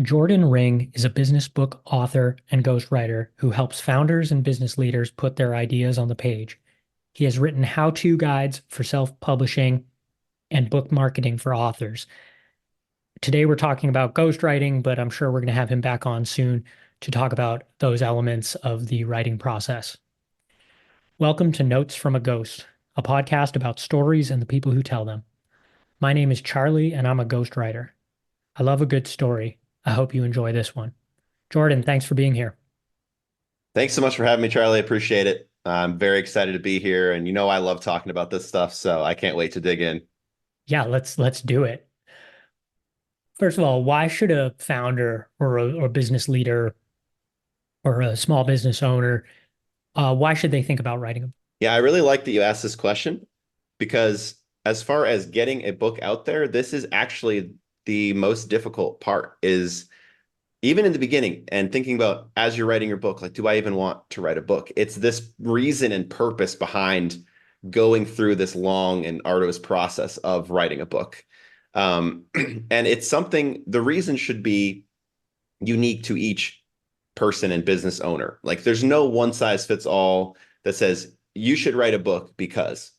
Jordan Ring is a business book author and ghostwriter who helps founders and business leaders put their ideas on the page. He has written how-to guides for self-publishing and book marketing for authors. Today we're talking about ghostwriting, but I'm sure we're going to have him back on soon to talk about those elements of the writing process. Welcome to Notes from a Ghost, a podcast about stories and the people who tell them. My name is Charlie, and I'm a ghostwriter. I love a good story. I hope you enjoy this one. Jordan, thanks for being here. Thanks so much for having me, Charlie. I appreciate it. I'm very excited to be here, and I love talking about this stuff, so I can't wait to dig in. Yeah, let's do it. First of all, why should a founder or business leader or a small business owner, why should they think about writing a book? Yeah, I really like that you asked this question because as far as getting a book out there, this is actually the most difficult part is even in the beginning and thinking about as you're writing your book, like, do I even want to write a book? It's this reason and purpose behind going through this long and arduous process of writing a book. And it's something, the reason should be unique to each person and business owner. Like, there's no one size fits all that says you should write a book because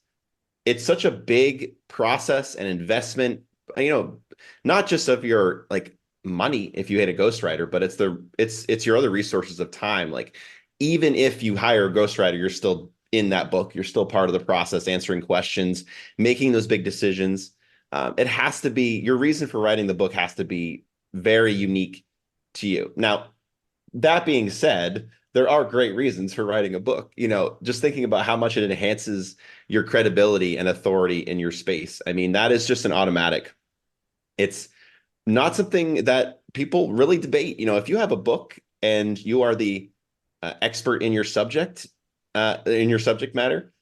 it's such a big process and investment, you know, not just of your like money if you hate a ghostwriter, but it's your other resources of time. Like, even if you hire a ghostwriter, you're still in that book. You're still part of the process, answering questions, making those big decisions. It has to be your reason for writing the book has to be very unique to you. Now, that being said, there are great reasons for writing a book. Just thinking about how much it enhances your credibility and authority in your space. I mean, that is just an automatic. It's not something that people really debate. If you have a book and you are the expert in your subject matter,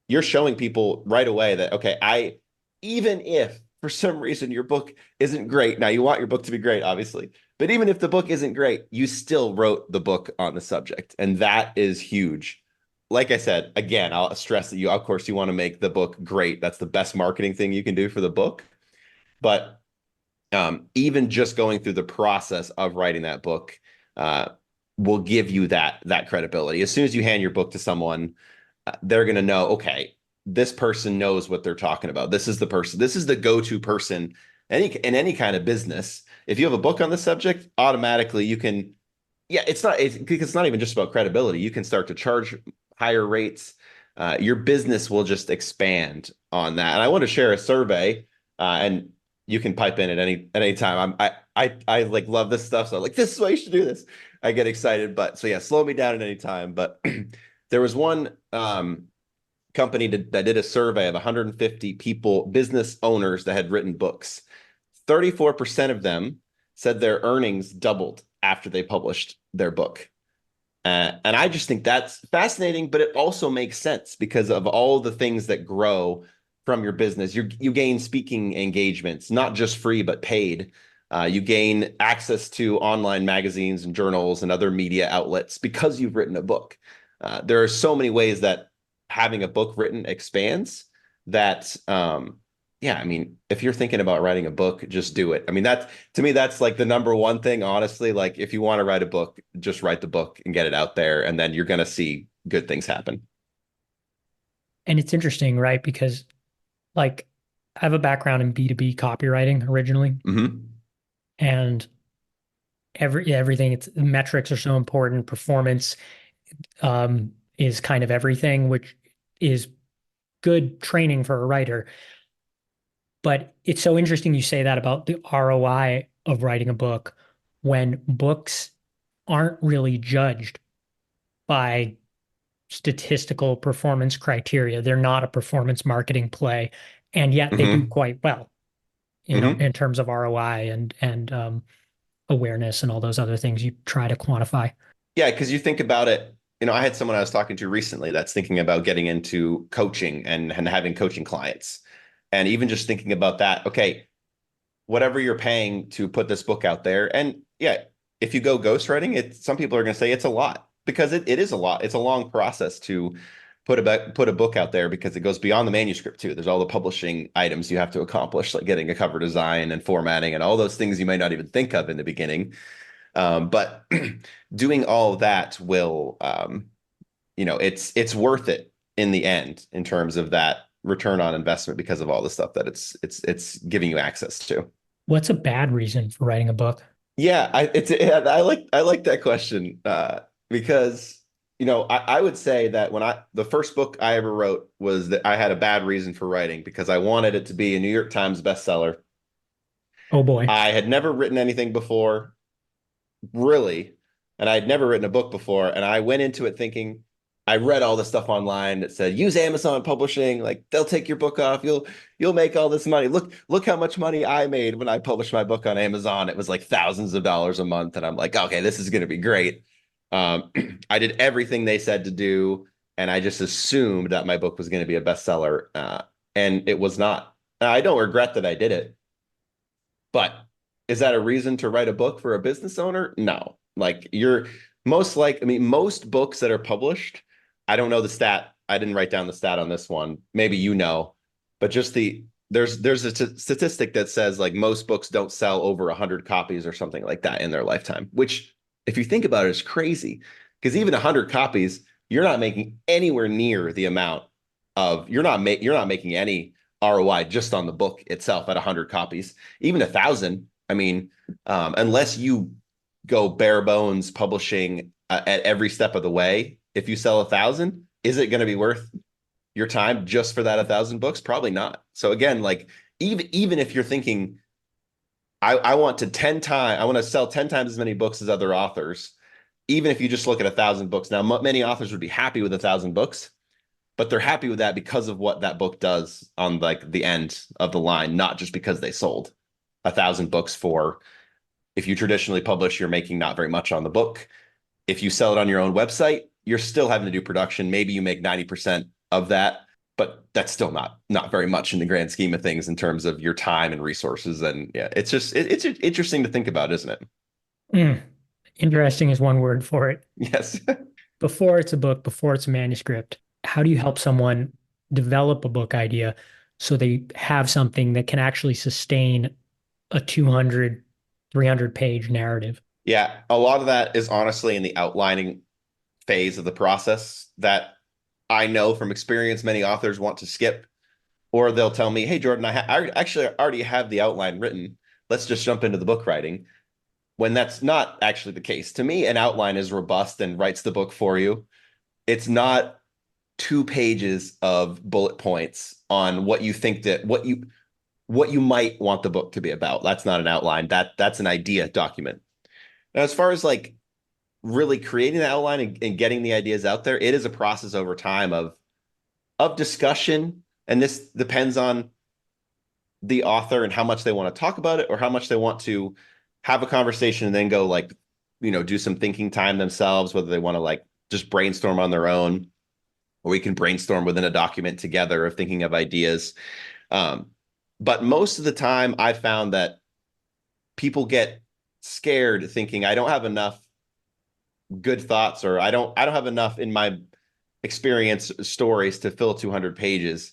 you're showing people right away that, okay, even if for some reason your book isn't great, now you want your book to be great, obviously, but even if the book isn't great, you still wrote the book on the subject. And that is huge. Like I said, again, I'll stress that of course, you want to make the book great. That's the best marketing thing you can do for the book. But even just going through the process of writing that book uh, will give you that credibility. As soon as you hand your book to someone, they're going to know, okay, this person knows what they're talking about. This is the person. This is the go-to person in any kind of business. If you have a book on the subject, automatically you can. Yeah, it's not even just about credibility. You can start to charge higher rates. Your business will just expand on that. And I want to share a survey, and you can pipe in at any time. I like love this stuff. So I'm like, this is why you should do this. I get excited, but so yeah, slow me down at any time. But there was one company that did a survey of 150 people, business owners that had written books. 34% of them said their earnings doubled after they published their book. And I just think that's fascinating, but it also makes sense because of all the things that grow from your business. You gain speaking engagements, not just free, but paid. You gain access to online magazines and journals and other media outlets because you've written a book. There are so many ways that having a book written expands that. Yeah, I mean, if you're thinking about writing a book, just do it. I mean, to me, that's like the number one thing, honestly. Like, if you want to write a book, just write the book and get it out there, and then you're going to see good things happen. And it's interesting, right? Because like I have a background in B2B copywriting originally, Hmm. and everything, it's metrics are so important. Performance is kind of everything, which is good training for a writer. But it's so interesting you say that about the ROI of writing a book when books aren't really judged by statistical performance criteria. They're not a performance marketing play, and yet they do Hmm. quite well, Hmm. in terms of ROI and awareness and all those other things you try to quantify. Yeah, because you think about it, I had someone I was talking to recently that's thinking about getting into coaching and having coaching clients. And even just thinking about that, okay, whatever you're paying to put this book out there. And yeah, if you go ghostwriting, some people are going to say it's a lot because it is a lot. It's a long process to put a book out there because it goes beyond the manuscript too. There's all the publishing items you have to accomplish, like getting a cover design and formatting and all those things you might not even think of in the beginning. But doing all of that will, it's worth it in the end in terms of that return on investment because of all the stuff that it's giving you access to. What's a bad reason for writing a book? Yeah, I like that question because I would say that when I the first book I ever wrote was that I had a bad reason for writing because I wanted it to be a New York Times bestseller. Oh boy. I had never written anything before, really, and I had never written a book before, and I went into it thinking I read all the stuff online that said use Amazon publishing, like they'll take your book off, you'll make all this money. Look how much money I made when I published my book on Amazon. It was like thousands of dollars a month, and I'm like, okay, this is going to be great. Um, I did everything they said to do, and I just assumed that my book was going to be a bestseller, and it was not. I don't regret that I did it, but is that a reason to write a book for a business owner? No. Like I mean, most books that are published, I don't know the stat. I didn't write down the stat on this one. Maybe but just there's a statistic that says like most books don't sell over 100 copies or something like that in their lifetime, which if you think about it is crazy because even 100 copies, you're not making anywhere near the amount of you're not making any ROI just on the book itself at 100 copies, even 1,000. I mean, unless you go bare bones publishing at every step of the way, if you sell 1,000, is it going to be worth your time just for that 1,000 books? Probably not. So again, like even if you're thinking, I want to 10 times, I want to sell 10 times as many books as other authors. Even if you just look at 1,000 books, now many authors would be happy with 1,000 books, but they're happy with that because of what that book does on like the end of the line, not just because they sold 1,000 books for. If you traditionally publish, you're making not very much on the book. If you sell it on your own website, you're still having to do production. Maybe you make 90% of that, but that's still not very much in the grand scheme of things in terms of your time and resources. And yeah, it's interesting to think about, isn't it? Mm. Interesting is one word for it. Yes. Before it's a book, before it's a manuscript, how do you help someone develop a book idea so they have something that can actually sustain a 200, 300 page narrative? Yeah, a lot of that is honestly in the outlining phase of the process that I know from experience many authors want to skip, or they'll tell me, "Hey, Jordan, I actually already have the outline written. Let's just jump into the book writing." When that's not actually the case. To me, an outline is robust and writes the book for you. It's not 2 pages of bullet points on what you think that what you might want the book to be about. That's not an outline. That's an idea document. Now, as far as like really creating the outline and getting the ideas out there, it is a process over time of discussion, and this depends on the author and how much they want to talk about it or how much they want to have a conversation and then go like do some thinking time themselves, whether they want to like just brainstorm on their own or we can brainstorm within a document together of thinking of ideas. um, but most of the time I found that people get scared thinking I don't have enough good thoughts or I don't have enough in my experience stories to fill 200 pages.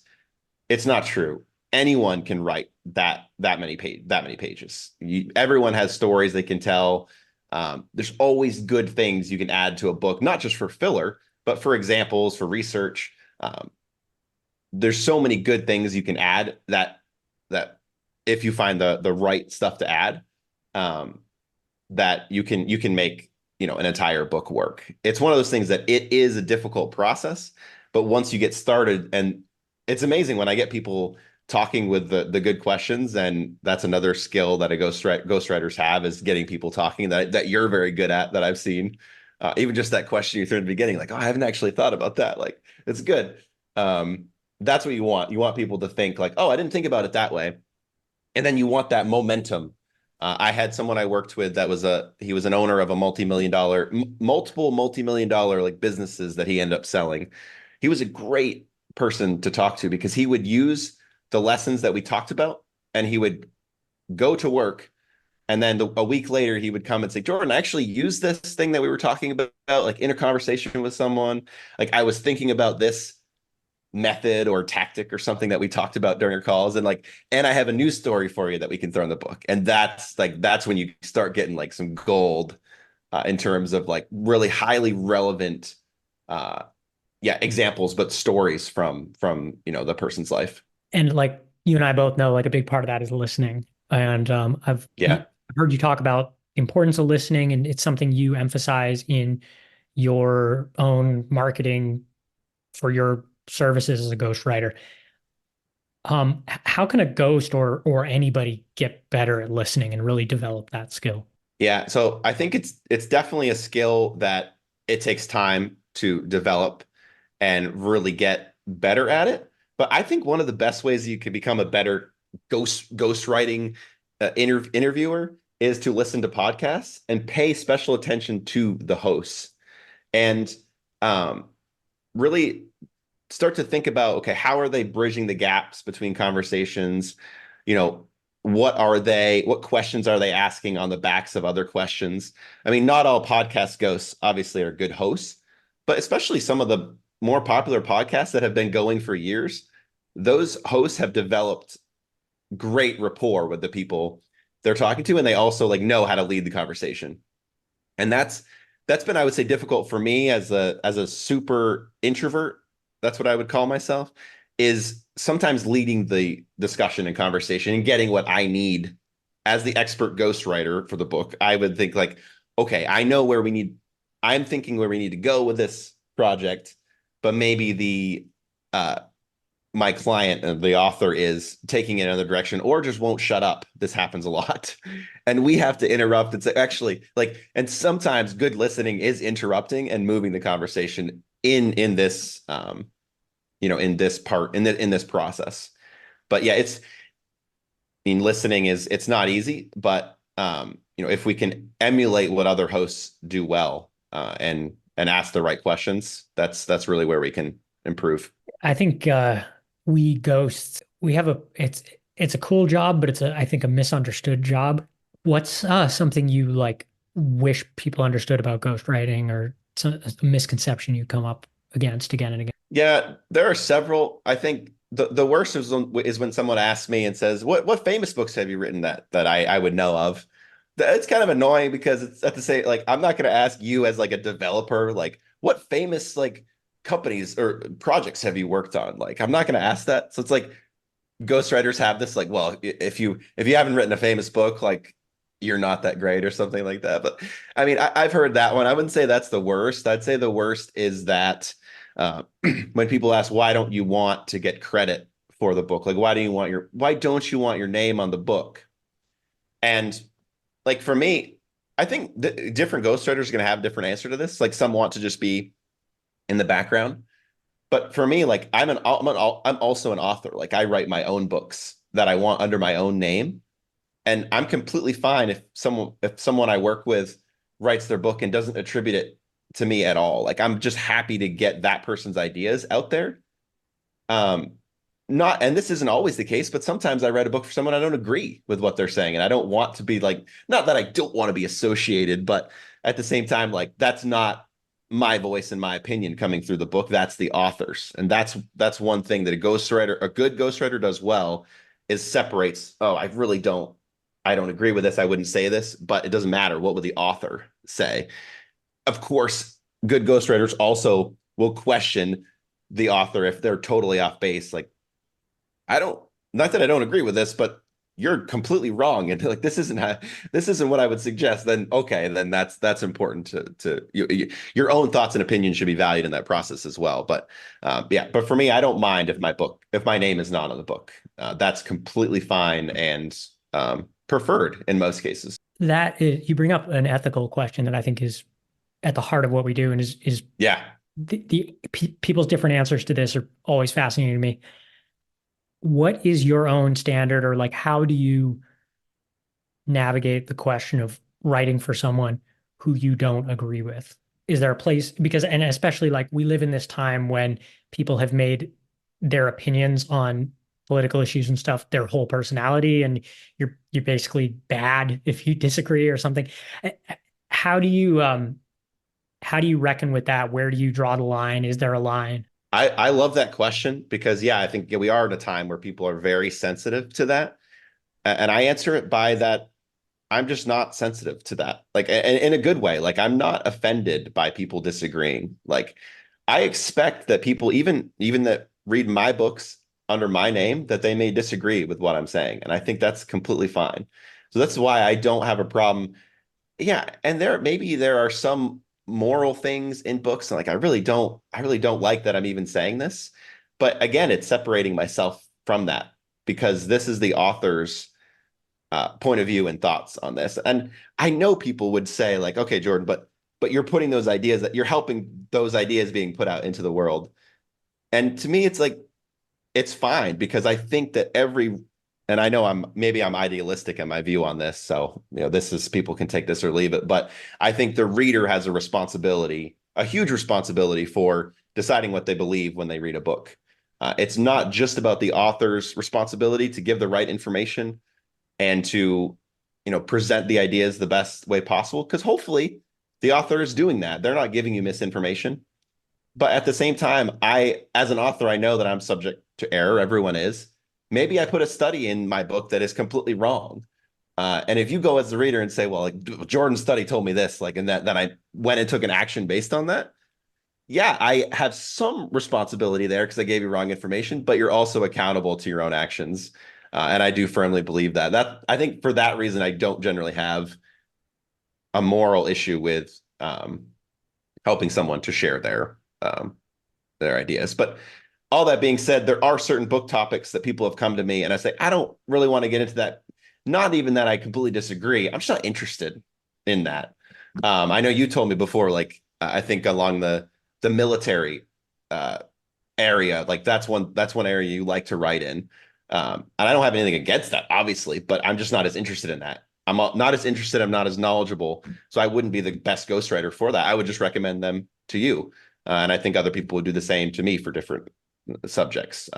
It's not true. Anyone can write that many pages. Everyone has stories they can tell. There's always good things you can add to a book, not just for filler, but for examples, for research. There's so many good things you can add that if you find the right stuff to add, um, that you can make an entire book work. It's one of those things that it is a difficult process, but once you get started, and it's amazing when I get people talking with the good questions, and that's another skill that ghostwriters have is getting people talking that you're very good at that I've seen. Even just that question you threw in the beginning, like, oh, I haven't actually thought about that. Like, it's good. Um, that's what you want. You want people to think like, oh, I didn't think about it that way, and then you want that momentum. I had someone I worked with that he was an owner of a multiple multi-million dollar like businesses that he ended up selling. He was a great person to talk to because he would use the lessons that we talked about and he would go to work and then a week later he would come and say, Jordan, I actually used this thing that we were talking about like in a conversation with someone. Like I was thinking about this method or tactic or something that we talked about during our calls, and like, and I have a news story for you that we can throw in the book. And that's when you start getting like some gold in terms of like really highly relevant uh yeah, examples, but stories from the person's life. And like you and I both know, like a big part of that is listening. And Yeah. I've heard you talk about the importance of listening, and it's something you emphasize in your own marketing for your services as a ghostwriter. How can a ghost or anybody get better at listening and really develop that skill? Yeah, so I think it's definitely a skill that it takes time to develop and really get better at it. But I think one of the best ways you can become a better ghostwriting interviewer is to listen to podcasts and pay special attention to the hosts, and um, really start to think about, okay, how are they bridging the gaps between conversations? You know, what questions are they asking on the backs of other questions? I mean, not all podcast ghosts obviously are good hosts, but especially some of the more popular podcasts that have been going for years, those hosts have developed great rapport with the people they're talking to, and they also like know how to lead the conversation. And that's been, I would say, difficult for me as a super introvert. That's what I would call myself, is sometimes leading the discussion and conversation and getting what I need as the expert ghostwriter for the book. I would think like, okay, I know where we need, I'm thinking where we need to go with this project, but maybe the my client, the author, is taking it another direction or just won't shut up. This happens a lot. And we have to interrupt and say, actually, like, and sometimes good listening is interrupting and moving the conversation in this in this part in this process. But yeah, I mean, listening is, it's not easy, but if we can emulate what other hosts do well, and ask the right questions, that's really where we can improve. I think we ghosts we have a it's a cool job, but it's a I think a misunderstood job. What's something you like wish people understood about ghostwriting, or a misconception you come up against again and again? Yeah, there are several. I think the worst is when someone asks me and says, "What famous books have you written that I would know of?" It's kind of annoying because it's at the same, like, I'm not going to ask you as like a developer like what famous like companies or projects have you worked on. Like, I'm not going to ask that. So it's like ghostwriters have this like, well, if you haven't written a famous book, like, you're not that great or something like that. But I mean, I've heard that one. I wouldn't say that's the worst. I'd say the worst is that uh, when people ask, why don't you want to get credit for the book? Like, why don't you want your name on the book? And like for me, I think different ghostwriters are going to have a different answer to this. Like, some want to just be in the background, but for me, like, I'm also an author. Like, I write my own books that I want under my own name, and I'm completely fine if someone I work with writes their book and doesn't attribute it to me at all. Like, I'm just happy to get that person's ideas out there. Um, not, and this isn't always the case, but sometimes I write a book for someone I don't agree with what they're saying, and I don't want to be like, not that I don't want to be associated, but at the same time, like, that's not my voice and my opinion coming through the book. That's the author's, and that's one thing that a good ghostwriter does well, is separates. Oh, I don't agree with this. I wouldn't say this, but it doesn't matter. What would the author say? Of course, good ghostwriters also will question the author if they're totally off base. Like, I don't, not that I don't agree with this, but you're completely wrong. And like, this isn't what I would suggest. Then, okay, then that's important your own thoughts and opinions should be valued in that process as well. But yeah, but for me, I don't mind if my name is not on the book. That's completely fine and preferred in most cases. That is, you bring up an ethical question that I think is at the heart of what we do, and is Yeah. people's different answers to this are always fascinating to me. What is your own standard, or like how do you navigate the question of writing for someone who you don't agree with? Is there a place, because, and especially like we live in this time when people have made their opinions on political issues and stuff their whole personality, and you're basically bad if you disagree or something. How do you how do you reckon with that? Where do you draw the line? Is there a line? I love that question because yeah, I think yeah, we are at a time where people are very sensitive to that. And I answer it by that I'm just not sensitive to that. Like in a good way. Like I'm not offended by people disagreeing. Like I expect that people even that read my books under my name that they may disagree with what I'm saying. And I think that's completely fine. So that's why I don't have a problem. Yeah, and maybe there are some moral things in books, and like I really don't like that I'm even saying this. But again, it's separating myself from that because this is the author's point of view and thoughts on this. And I know people would say like, okay, Jordan, but you're putting those ideas that you're helping those ideas being put out into the world. And to me, it's like it's fine because I think that and I know I'm idealistic in my view on this, so this is people can take this or leave it, but I think the reader has a responsibility, a huge responsibility for deciding what they believe when they read a book. It's not just about the author's responsibility to give the right information and to present the ideas the best way possible because hopefully the author is doing that. They're not giving you misinformation. But at the same time, as an author, I know that I'm subject to error. Everyone is. Maybe I put a study in my book that is completely wrong. And if you go as the reader and say, well, like Jordan's study told me this, like, and that then I went and took an action based on that. Yeah, I have some responsibility there because I gave you wrong information, but you're also accountable to your own actions. And I do firmly believe that. I think for that reason, I don't generally have a moral issue with helping someone to share their ideas. But all that being said, there are certain book topics that people have come to me and I say, I don't really want to get into that. Not even that I completely disagree. I'm just not interested in that. I know you told me before, like I think along the military uh, area, like that's one area you like to write in. And I don't have anything against that, obviously, but I'm just not as interested in that. Not as interested. I'm not as knowledgeable, so I wouldn't be the best ghostwriter for that. I would just recommend them to you, and I think other people would do the same to me for different subjects.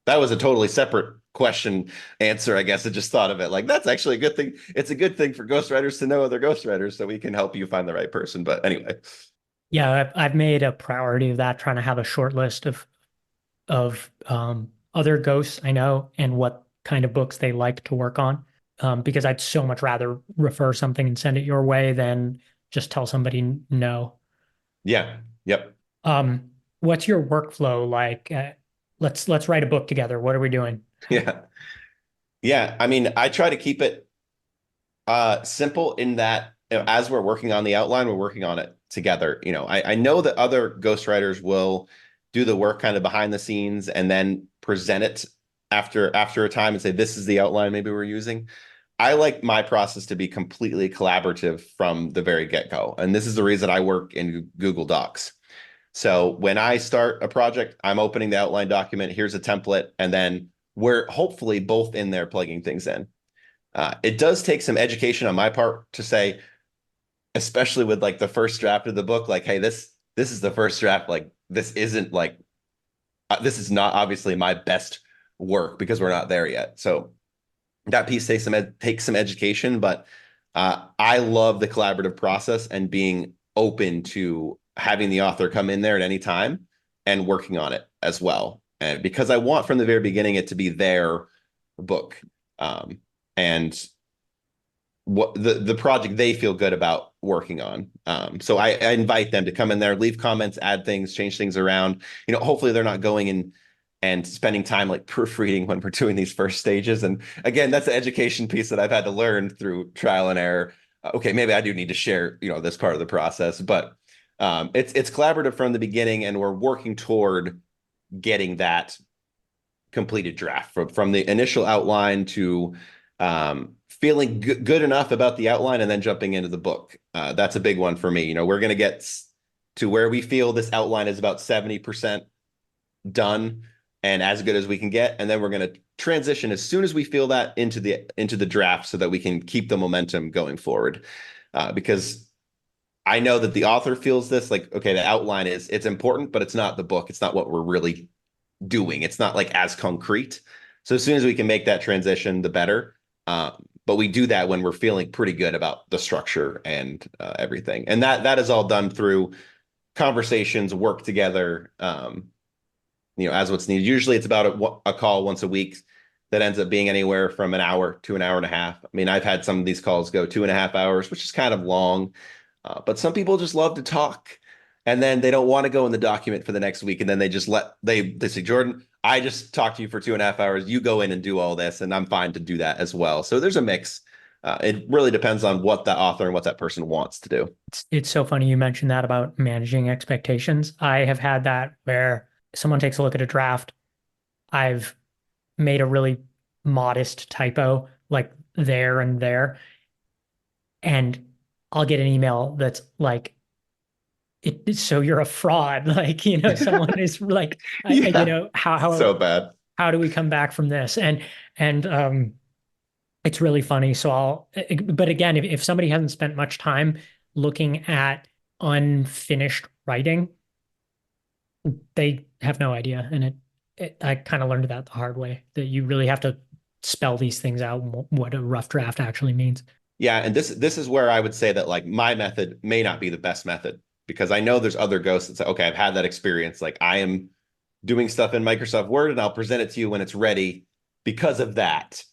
That was a totally separate question answer, I guess. I just thought of it like that's actually a good thing. It's a good thing for ghostwriters to know other ghostwriters, so we can help you find the right person. But anyway, Yeah, I've made a priority of that, trying to have a short list of other ghosts I know and what kind of books they like to work on. Because I'd so much rather refer something and send it your way than just tell somebody no. yeah, yep, What's your workflow like? Let's write a book together. What are we doing? yeah, yeah. I mean, I try to keep it simple in that as we're working on the outline, we're working on it together. I know that other ghostwriters will do the work kind of behind the scenes and then present it after a time and say, this is the outline maybe we're using. I like my process to be completely collaborative from the very get-go. And this is the reason I work in Google Docs. So when I start a project, I'm opening the outline document. Here's a template. And then we're hopefully both in there plugging things in. It does take some education on my part to say, especially with like the first draft of the book, like, hey, this is the first draft. Like, this isn't like this is not obviously my best work because we're not there yet. So that piece takes some education, but I love the collaborative process and being open to having the author come in there at any time and working on it as well. And because I want from the very beginning it to be their book. And what the project they feel good about working on. So I invite them to come in there, leave comments, add things, change things around. Hopefully they're not going in and spending time like proofreading when we're doing these first stages. And again, that's the education piece that I've had to learn through trial and error. Okay, maybe I do need to share, this part of the process, but it's collaborative from the beginning, and we're working toward getting that completed draft from the initial outline to feeling good enough about the outline and then jumping into the book. That's a big one for me. We're going to get to where we feel this outline is about 70% done and as good as we can get. And then we're going to transition as soon as we feel that into the draft so that we can keep the momentum going forward. Because I know that the author feels this like, okay, the outline it's important, but it's not the book. It's not what we're really doing. It's not like as concrete. So as soon as we can make that transition, the better. But we do that when we're feeling pretty good about the structure and everything. And that is all done through conversations work together, as what's needed. Usually it's about a call once a week that ends up being anywhere from an hour to an hour and a half. I mean, I've had some of these calls go 2.5 hours, which is kind of long, but some people just love to talk. And then they don't want to go in the document for the next week. And then they just they say, Jordan, I just talked to you for 2.5 hours. You go in and do all this, and I'm fine to do that as well. So there's a mix. It really depends on what that author and what that person wants to do. It's so funny you mentioned that about managing expectations. I have had that where someone takes a look at a draft. I've made a really modest typo, like there and there, and I'll get an email that's like, so you're a fraud. Like, someone is like, Yeah, how so bad. how do we come back from this? And it's really funny. So but again, if somebody hasn't spent much time looking at unfinished writing, they have no idea. And I kind of learned that the hard way, that you really have to spell these things out, what a rough draft actually means. Yeah, and this is where I would say that like my method may not be the best method because I know there's other ghosts that say, okay, I've had that experience. Like I am doing stuff in Microsoft Word and I'll present it to you when it's ready because of that,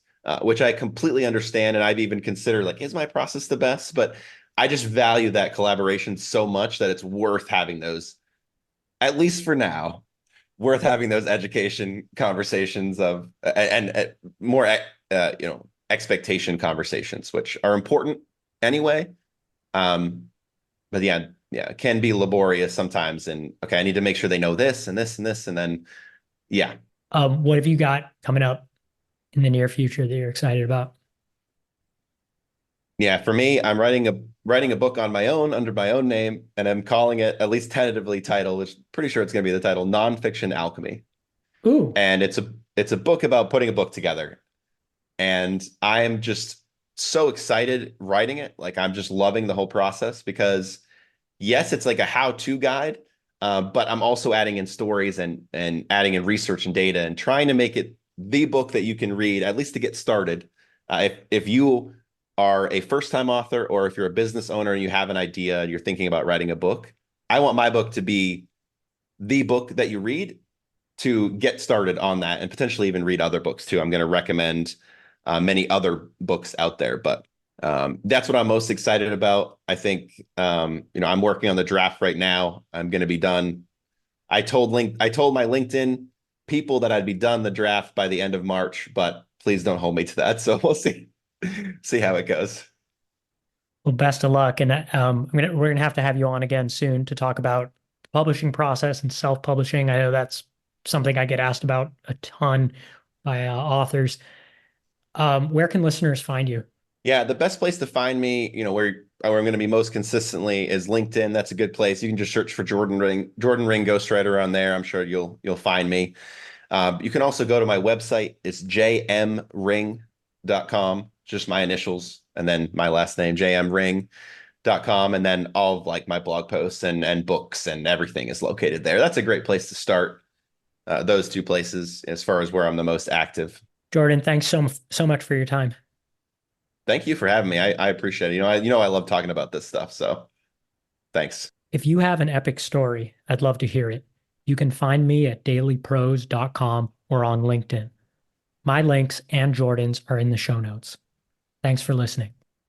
which I completely understand. And I've even considered like, is my process the best? But I just value that collaboration so much that it's worth having those, at least for now, worth having those education conversations of and more expectation conversations, which are important anyway. But yeah, it can be laborious sometimes. And okay, I need to make sure they know this and this and this, and then yeah, What have you got coming up in the near future that you're excited about? yeah. For me, I'm writing a book on my own under my own name, and I'm calling it at least tentatively titled, which pretty sure it's going to be the title, Nonfiction Alchemy. Ooh, And it's a book about putting a book together. And I am just so excited writing it. Like I'm just loving the whole process because yes, it's like a how-to guide, but I'm also adding in stories and adding in research and data and trying to make it the book that you can read at least to get started. If you are a first-time author or if you're a business owner and you have an idea and you're thinking about writing a book, I want my book to be the book that you read to get started on that and potentially even read other books too. I'm going to recommend many other books out there, but that's what I'm most excited about. I think I'm working on the draft right now. I'm going to be done. I told my LinkedIn people that I'd be done the draft by the end of March, but please don't hold me to that. So we'll see how it goes. well, best of luck. And we're gonna have you on again soon to talk about the publishing process and self-publishing. I know that's something I get asked about a ton by authors. Where can listeners find you? Yeah, the best place to find me, where I'm going to be most consistently is LinkedIn. That's a good place. You can just search for Jordan Ring Ghostwriter on there. I'm sure you'll find me. You can also go to my website. It's jmring.com, just my initials and then my last name, jmring.com. And then all of like my blog posts and books and everything is located there. That's a great place to start. Those two places as far as where I'm the most active. Jordan, thanks so much for your time. Thank you for having me. I appreciate it. I love talking about this stuff. So thanks. If you have an epic story, I'd love to hear it. You can find me at dailyprose.com or on LinkedIn. My links and Jordan's are in the show notes. Thanks for listening.